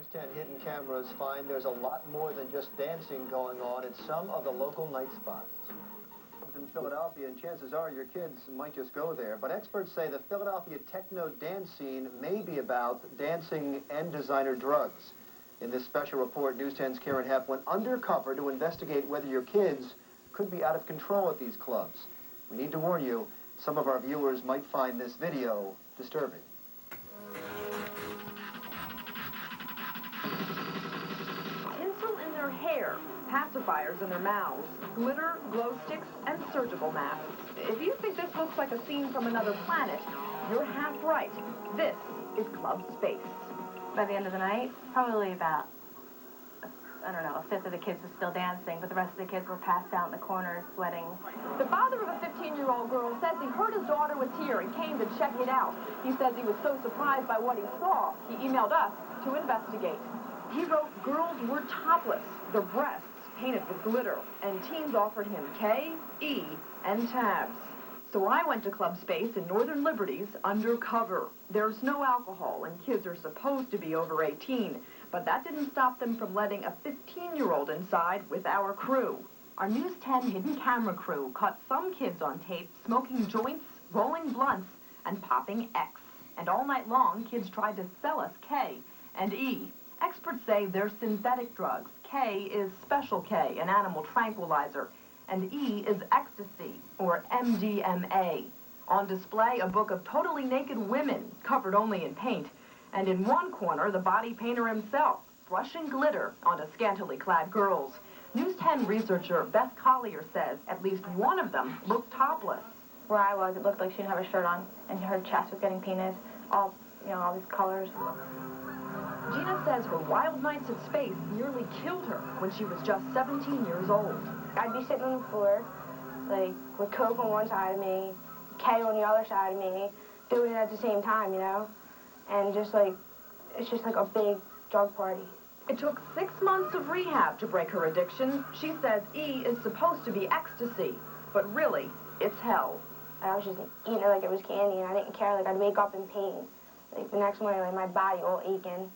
News 10 hidden cameras find there's a lot more than just dancing going on at some of the local night spots. In Philadelphia, and chances are your kids might just go there, but experts say the Philadelphia techno dance scene may be about dancing and designer drugs. In this special report, News 10's Karen Hepp went undercover to investigate whether your kids could be out of control at these clubs. We need to warn you, some of our viewers might find this video disturbing. Tinsel in their hair, pacifiers in their mouths, glitter, glow sticks, and surgical masks. If you think this looks like a scene from another planet, you're half right. This is Club Space. By the end of the night, probably about, I don't know, a fifth of the kids were still dancing, but the rest of the kids were passed out in the corners, sweating. The father of a 15-year-old girl says he heard his daughter was here and came to check it out. He says he was so surprised by what he saw, he emailed us to investigate. He wrote girls were topless, their breasts painted with glitter, and teens offered him K, E, and tabs. So I went to Club Space in Northern Liberties undercover. There's no alcohol, and kids are supposed to be over 18, but that didn't stop them from letting a 15-year-old inside with our crew. Our News 10 hidden camera crew caught some kids on tape smoking joints, rolling blunts, and popping X. And all night long, kids tried to sell us K and E. Experts say they're synthetic drugs. K is Special K, an animal tranquilizer, and E is ecstasy, or MDMA. On display, a book of totally naked women, covered only in paint, and in one corner, the body painter himself, brushing glitter onto scantily clad girls. News 10 researcher Beth Collier says at least one of them looked topless. Where I was, it looked like she didn't have a shirt on, and her chest was getting painted, all these colors. Gina says her wild nights at Space nearly killed her when she was just 17 years old. I'd be sitting on the floor, like, with Coke on one side of me, K on the other side of me, doing it at the same time, you know? And just like, it's just like a big drug party. It took 6 months of rehab to break her addiction. She says E is supposed to be ecstasy, but really, it's hell. I was just eating it like it was candy, and I didn't care. Like, I'd wake up in pain. Like, the next morning, like, my body all aching,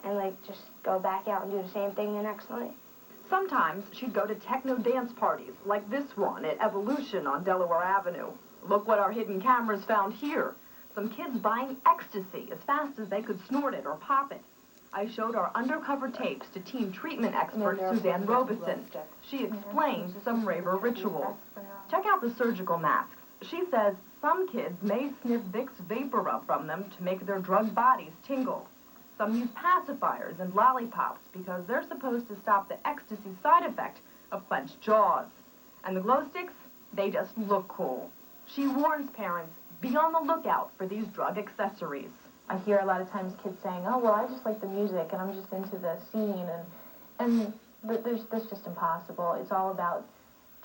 and, like, just go back out and do the same thing the next night. Sometimes she'd go to techno dance parties, like this one at Evolution on Delaware Avenue. Look what our hidden cameras found here. Some kids buying ecstasy as fast as they could snort it or pop it. I showed our undercover tapes to teen treatment expert Suzanne Robeson. She explained some raver rituals. Check out the surgical masks. She says some kids may sniff Vicks vapor up from them to make their drug bodies tingle. Some use pacifiers and lollipops because they're supposed to stop the ecstasy side effect of clenched jaws. And the glow sticks, they just look cool. She warns parents, be on the lookout for these drug accessories. I hear a lot of times kids saying, oh, well, I just like the music and I'm just into the scene, and that's just impossible. It's all about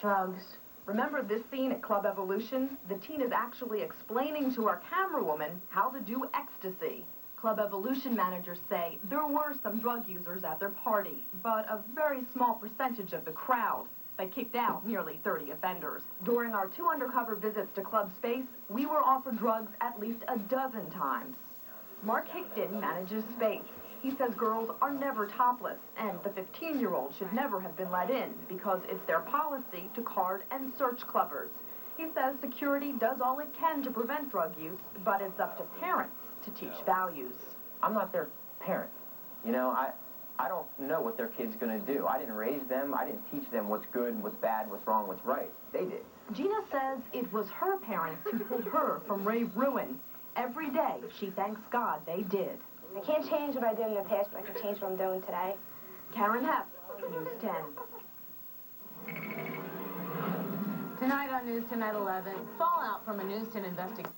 drugs. Remember this scene at Club Evolution? The teen is actually explaining to our camerawoman how to do ecstasy. Club Evolution managers say there were some drug users at their party, but a very small percentage of the crowd. They kicked out nearly 30 offenders. During our 2 undercover visits to Club Space, we were offered drugs at least a dozen times. Mark Hickton manages Space. He says girls are never topless, and the 15-year-old should never have been let in because it's their policy to card and search clubbers. He says security does all it can to prevent drug use, but it's up to parents to teach values. I'm not their parent. You know, I don't know what their kid's gonna do. I didn't raise them. I didn't teach them what's good, what's bad, what's wrong, what's right. They did. Gina says it was her parents who pulled her from rave ruin. Every day, she thanks God they did. I can't change what I did in the past, but I can change what I'm doing today. Karen Hepp, News 10. Tonight on News 10 at 11, fallout from a News 10 investigation.